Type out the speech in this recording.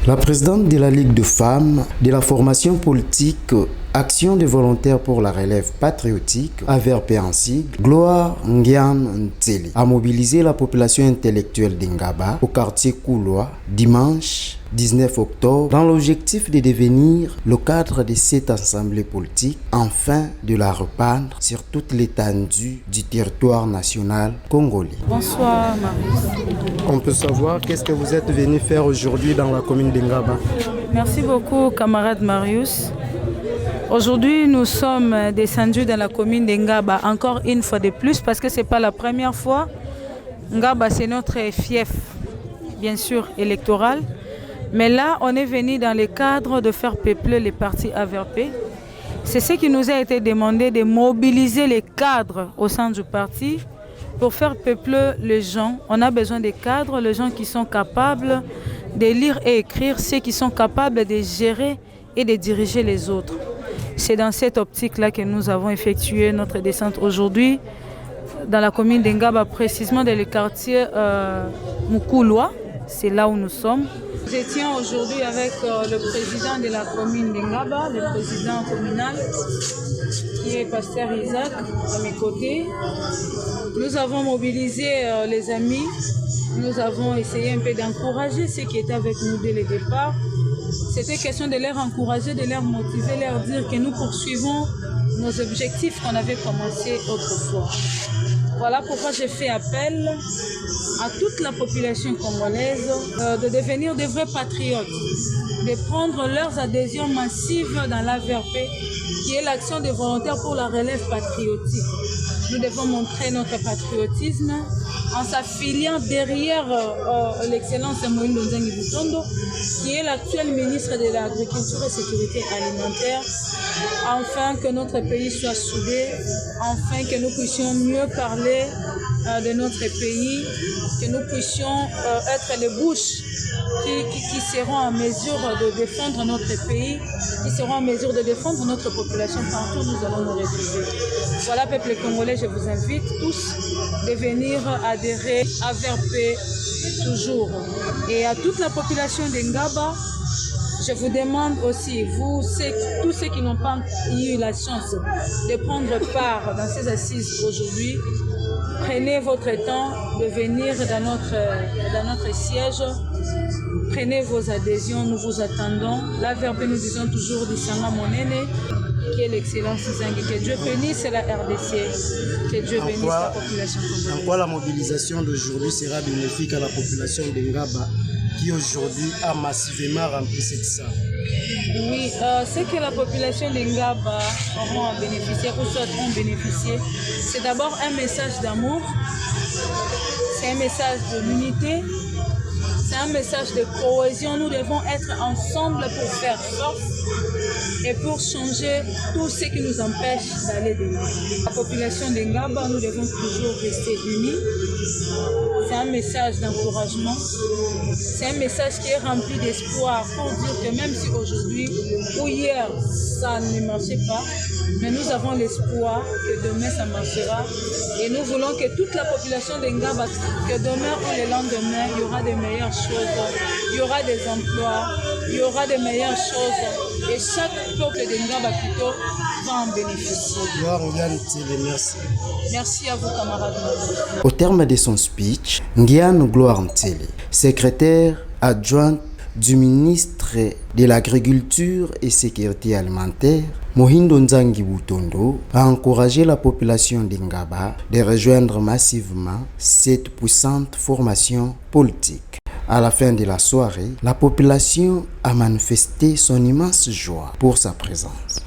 La présidente de la Ligue de femmes de la formation politique Action des volontaires pour la relève patriotique, AVRP en sigle, Gloire Ngian Ntseli, a mobilisé la population intellectuelle d'Ingaba au quartier Kouloa dimanche 19 octobre dans l'objectif de devenir le cadre de cette assemblée politique afin de la repeindre sur toute l'étendue du territoire national congolais. Bonsoir Marius. On peut savoir qu'est-ce que vous êtes venu faire aujourd'hui dans la commune d'Ingaba? Merci beaucoup camarade Marius. Aujourd'hui, nous sommes descendus dans la commune d'Ingaba encore une fois de plus parce que ce n'est pas la première fois. Ngaba, c'est notre fief, bien sûr, électoral. Mais là, on est venu dans le cadre de faire peupler les partis AVRP. C'est ce qui nous a été demandé de mobiliser les cadres au sein du parti pour faire peupler les gens. On a besoin des cadres, les gens qui sont capables de lire et écrire, ceux qui sont capables de gérer et de diriger les autres. C'est dans cette optique-là que nous avons effectué notre descente aujourd'hui dans la commune d'Ingaba, précisément dans le quartier Mukouloa. C'est là où nous sommes. Nous étions aujourd'hui avec le président de la commune d'Ingaba, le président communal, qui est Pasteur Isaac, à mes côtés. Nous avons mobilisé les amis. Nous avons essayé un peu d'encourager ceux qui étaient avec nous dès le départ. C'était question de leur encourager, de leur motiver, leur dire que nous poursuivons nos objectifs qu'on avait commencés autrefois. Voilà pourquoi j'ai fait appel à toute la population congolaise de devenir des vrais patriotes, de prendre leurs adhésions massives dans l'AVRP, qui est l'action des volontaires pour la relève patriotique. Nous devons montrer notre patriotisme en s'affiliant derrière l'excellence Moïse Nzangi Butondo, qui est l'actuel ministre de l'Agriculture et Sécurité alimentaire, afin que notre pays soit soudé, afin que nous puissions mieux parler de notre pays, que nous puissions être les bouches qui seront en mesure de défendre notre pays, qui seront en mesure de défendre notre population partout où nous allons nous retrouver. Voilà, peuple congolais, je vous invite tous de venir adhérer à VRP toujours. Et à toute la population d'Ingaba, je vous demande aussi, vous, tous ceux qui n'ont pas eu la chance de prendre part dans ces assises aujourd'hui, prenez votre temps de venir dans notre siège. Prenez vos adhésions, nous vous attendons. L'AVRP, nous disons toujours Dissanga Monene, qui est l'excellence Nzangi. Que Dieu bénisse la RDC, que Dieu bénisse la population congolaise. En quoi la mobilisation d'aujourd'hui sera bénéfique à la population d'Ingaba qui aujourd'hui a massivement rempli cette salle? Oui, ce que la population d'Ingaba auront bénéficié ou souhaiteront bénéficier, c'est d'abord un message d'amour, c'est un message de l'unité, c'est un message de cohésion. Nous devons être ensemble pour faire force et pour changer tout ce qui nous empêche d'aller de loin. La population d'Ingaba, nous devons toujours rester unis. C'est un message d'encouragement. C'est un message qui est rempli d'espoir pour dire que même si aujourd'hui ou hier ça ne marchait pas, mais nous avons l'espoir que demain ça marchera. Et nous voulons que toute la population d'Ingaba, que demain ou le lendemain, il y aura de meilleures choses, il y aura des emplois, il y aura de meilleures choses. Et chaque peuple d'Ingaba plutôt va en bénéficier. Merci. Merci à vous, camarades. Au terme de son speech, Ngian Gloire Ntseli, secrétaire adjointe du ministre de l'Agriculture et Sécurité alimentaire, Mohindo Nzangi Butondo, a encouragé la population d'Ingaba de rejoindre massivement cette puissante formation politique. À la fin de la soirée, la population a manifesté son immense joie pour sa présence.